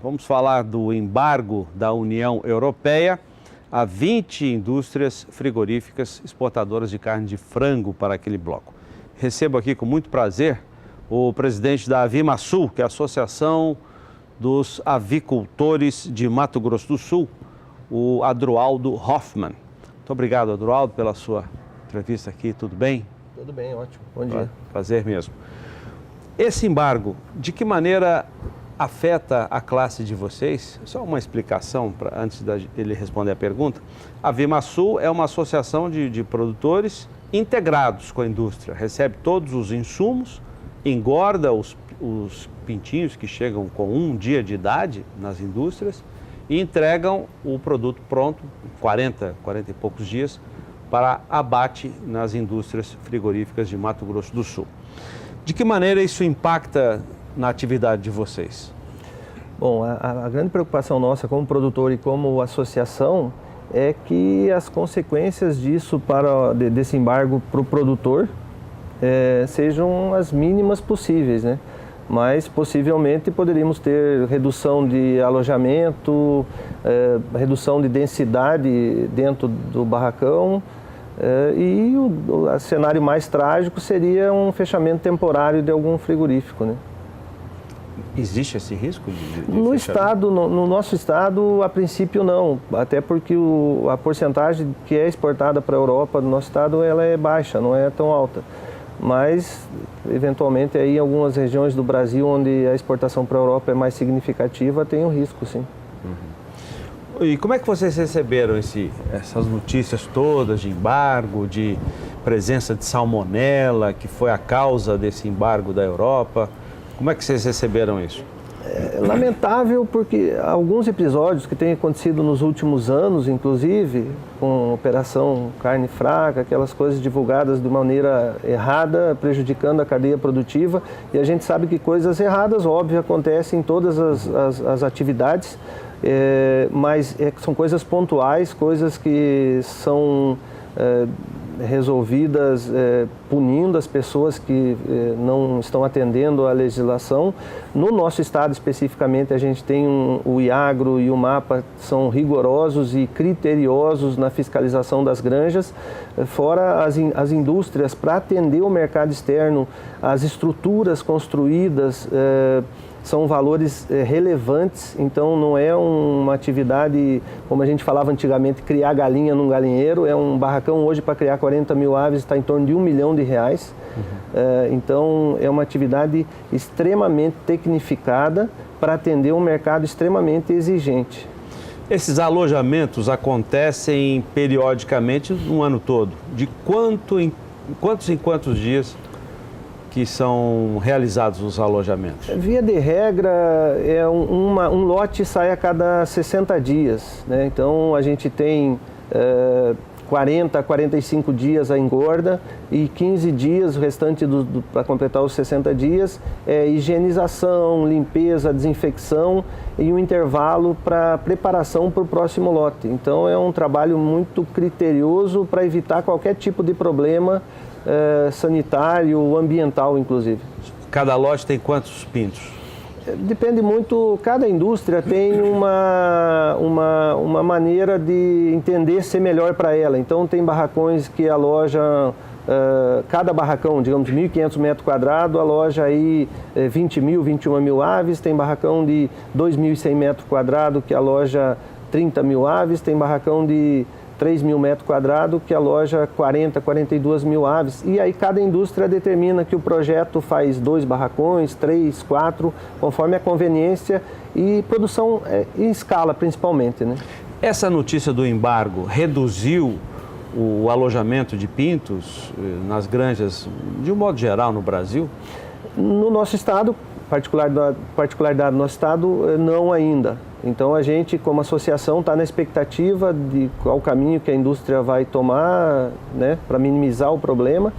Vamos falar do embargo da União Europeia a 20 indústrias frigoríficas exportadoras de carne de frango para aquele bloco. Recebo aqui com muito prazer o presidente da Avimasul, que é a Associação dos Avicultores de Mato Grosso do Sul, o Adroaldo Hoffmann. Muito obrigado, Adroaldo, pela sua entrevista aqui. Tudo bem? Tudo bem, ótimo. Bom dia. Prazer mesmo. Esse embargo, de que maneira afeta a classe de vocês? Só uma explicação, antes dele responder a pergunta. A Avimasul é uma associação de produtores integrados com a indústria. Recebe todos os insumos, engorda os pintinhos que chegam com um dia de idade nas indústrias e entregam o produto pronto, 40 e poucos dias, para abate nas indústrias frigoríficas de Mato Grosso do Sul. De que maneira isso impacta na atividade de vocês? Bom, a grande preocupação nossa como produtor e como associação é que as consequências disso desse embargo para o produtor sejam as mínimas possíveis, né? Mas possivelmente poderíamos ter redução de alojamento, redução de densidade dentro do barracão, e o cenário mais trágico seria um fechamento temporário de algum frigorífico, né? Existe esse risco de no estado, no nosso estado, a princípio não, até porque a porcentagem que é exportada para a Europa no nosso estado ela é baixa, não é tão alta. Mas, eventualmente, aí em algumas regiões do Brasil onde a exportação para a Europa é mais significativa, tem um risco, sim. Uhum. E como é que vocês receberam essas notícias todas de embargo, de presença de salmonela, que foi a causa desse embargo da Europa? Como é que vocês receberam isso? É lamentável porque alguns episódios que têm acontecido nos últimos anos, inclusive, com Operação Carne Fraca, aquelas coisas divulgadas de maneira errada, prejudicando a cadeia produtiva, e a gente sabe que coisas erradas, óbvio, acontecem em todas as atividades, mas são coisas pontuais, coisas que são resolvidas punindo as pessoas que não estão atendendo à legislação. No nosso estado especificamente a gente tem o IAGRO e o MAPA são rigorosos e criteriosos na fiscalização das granjas, fora as indústrias para atender o mercado externo, as estruturas construídas são valores relevantes, então não é uma atividade, como a gente falava antigamente, criar galinha num galinheiro, é um barracão hoje para criar 40 mil aves, está em torno de R$1 milhão. Então é uma atividade extremamente tecnificada para atender um mercado extremamente exigente. Esses alojamentos acontecem periodicamente no ano todo? De quantos em quantos dias que são realizados os alojamentos? Via de regra, um lote sai a cada 60 dias, né? Então a gente tem 40 a 45 dias a engorda e 15 dias, o restante para completar os 60 dias, higienização, limpeza, desinfecção e um intervalo para preparação para o próximo lote. Então é um trabalho muito criterioso para evitar qualquer tipo de problema sanitário, ambiental, inclusive. Cada lote tem quantos pintos? Depende muito, cada indústria tem uma maneira de entender ser melhor para ela. Então tem barracões que alojam, cada barracão, digamos, de 1.500 metros quadrados, aloja aí 20 mil, 21 mil aves. Tem barracão de 2.100 metros quadrados que aloja 30 mil aves. Tem barracão de 3 mil metros quadrados que aloja 40, 42 mil aves. E aí cada indústria determina que o projeto faz 2 barracões, 3, 4, conforme a conveniência e produção em escala principalmente, né? Essa notícia do embargo reduziu o alojamento de pintos nas granjas, de um modo geral, no Brasil? No nosso estado, particularidade do nosso estado, não ainda. Então a gente, como associação, está na expectativa de qual caminho que a indústria vai tomar, né, para minimizar o problema,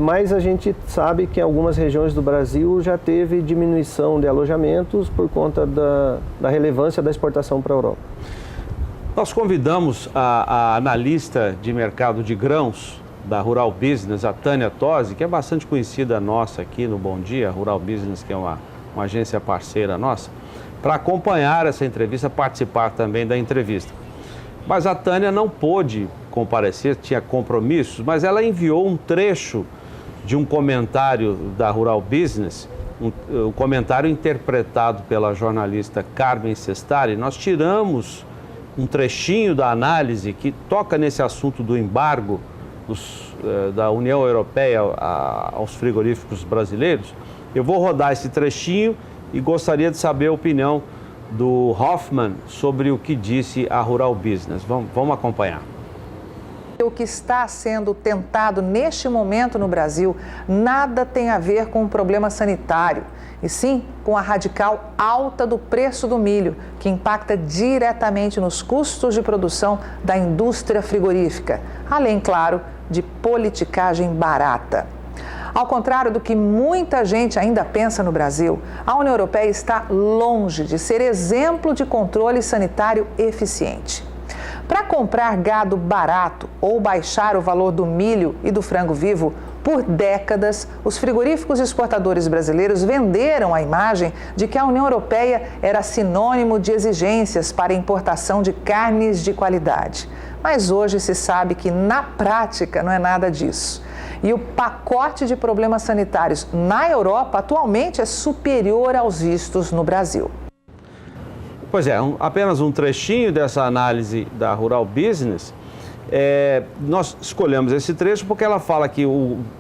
mas a gente sabe que em algumas regiões do Brasil já teve diminuição de alojamentos por conta da relevância da exportação para a Europa. Nós convidamos a analista de mercado de grãos da Rural Business, a Tânia Tosi, que é bastante conhecida nossa aqui no Bom Dia, Rural Business, que é uma agência parceira nossa, para acompanhar essa entrevista, participar também da entrevista. Mas a Tânia não pôde comparecer, tinha compromissos, mas ela enviou um trecho de um comentário da Rural Business, um comentário interpretado pela jornalista Carmen Sestari. Nós tiramos um trechinho da análise que toca nesse assunto do embargo da União Europeia aos frigoríficos brasileiros. Eu vou rodar esse trechinho e gostaria de saber a opinião do Hoffman sobre o que disse a Rural Business. Vamos acompanhar. O que está sendo tentado neste momento no Brasil nada tem a ver com o problema sanitário, e sim com a radical alta do preço do milho, que impacta diretamente nos custos de produção da indústria frigorífica, além, claro, de politicagem barata. Ao contrário do que muita gente ainda pensa no Brasil, a União Europeia está longe de ser exemplo de controle sanitário eficiente. Para comprar gado barato ou baixar o valor do milho e do frango vivo, por décadas, os frigoríficos exportadores brasileiros venderam a imagem de que a União Europeia era sinônimo de exigências para a importação de carnes de qualidade. Mas hoje se sabe que, na prática, não é nada disso. E o pacote de problemas sanitários na Europa atualmente é superior aos vistos no Brasil. Pois é, apenas um trechinho dessa análise da Rural Business. Nós escolhemos esse trecho porque ela fala que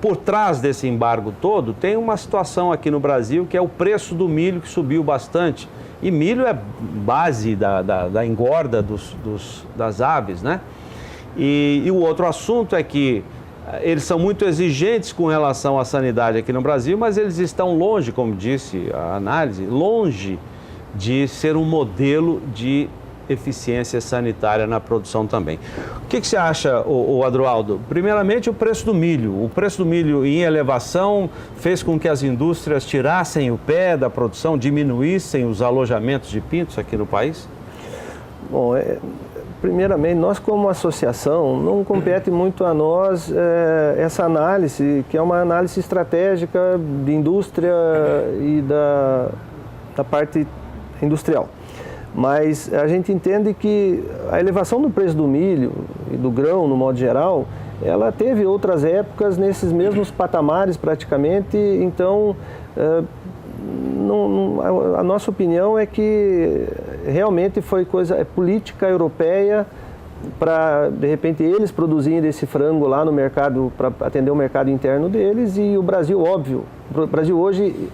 por trás desse embargo todo tem uma situação aqui no Brasil que é o preço do milho, que subiu bastante. E milho é base da engorda das aves, né? E o outro assunto é que eles são muito exigentes com relação à sanidade aqui no Brasil, mas eles estão longe, como disse a análise, longe de ser um modelo de eficiência sanitária na produção também. O que você acha, Adroaldo? Primeiramente, o preço do milho. O preço do milho em elevação fez com que as indústrias tirassem o pé da produção, diminuíssem os alojamentos de pintos aqui no país? Bom, primeiramente, nós como associação, não compete muito a nós essa análise, que é uma análise estratégica de indústria e da parte industrial. Mas a gente entende que a elevação do preço do milho e do grão, no modo geral, ela teve outras épocas nesses mesmos patamares praticamente, então a nossa opinião é que realmente foi política europeia para, de repente, eles produzirem esse frango lá no mercado, para atender o mercado interno deles, e o Brasil, óbvio, o Brasil hoje,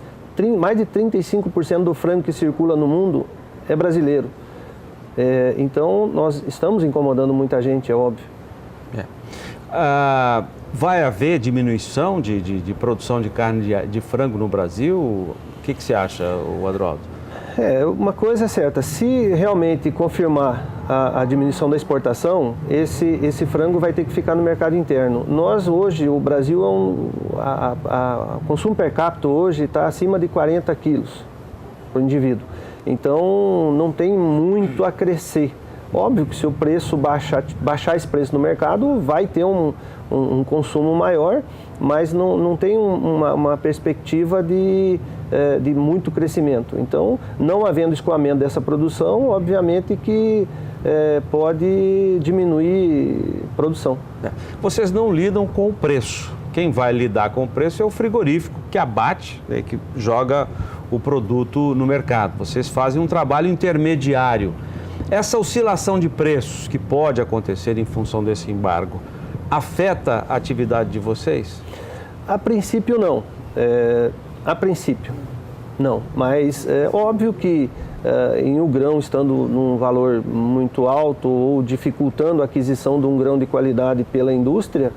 mais de 35% do frango que circula no mundo é brasileiro. Então, nós estamos incomodando muita gente, é óbvio. Vai haver diminuição de produção de carne de frango no Brasil? O que você acha, Adroaldo? Uma coisa é certa, se realmente confirmar a diminuição da exportação, esse frango vai ter que ficar no mercado interno. Nós hoje, o Brasil, o consumo per capita hoje está acima de 40 quilos por indivíduo. Então, não tem muito a crescer. Óbvio que se o preço baixar esse preço no mercado, vai ter um consumo maior, mas não tem uma perspectiva de muito crescimento. Então, não havendo escoamento dessa produção, obviamente que pode diminuir a produção. Vocês não lidam com o preço. Quem vai lidar com o preço é o frigorífico, que abate, que joga o produto no mercado. Vocês fazem um trabalho intermediário. Essa oscilação de preços que pode acontecer em função desse embargo afeta a atividade de vocês? A princípio, não. A princípio, não. Mas é óbvio que em o grão estando num valor muito alto ou dificultando a aquisição de um grão de qualidade pela indústria,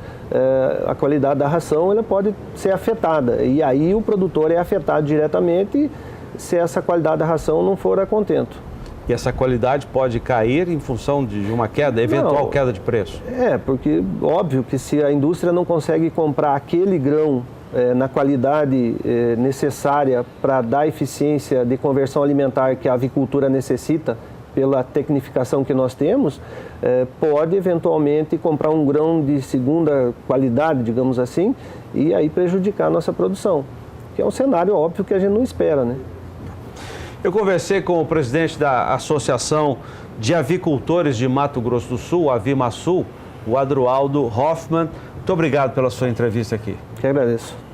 a qualidade da ração ela pode ser afetada. E aí o produtor é afetado diretamente se essa qualidade da ração não for a contento. E essa qualidade pode cair em função de uma queda, eventual queda de preço? Porque óbvio que se a indústria não consegue comprar aquele grão na qualidade necessária para dar eficiência de conversão alimentar que a avicultura necessita, pela tecnificação que nós temos, pode eventualmente comprar um grão de segunda qualidade, digamos assim, e aí prejudicar a nossa produção, que é um cenário óbvio que a gente não espera, né? Eu conversei com o presidente da Associação de Avicultores de Mato Grosso do Sul, a Avimasul, o Adroaldo Hoffmann. Muito obrigado pela sua entrevista aqui. Que agradeço.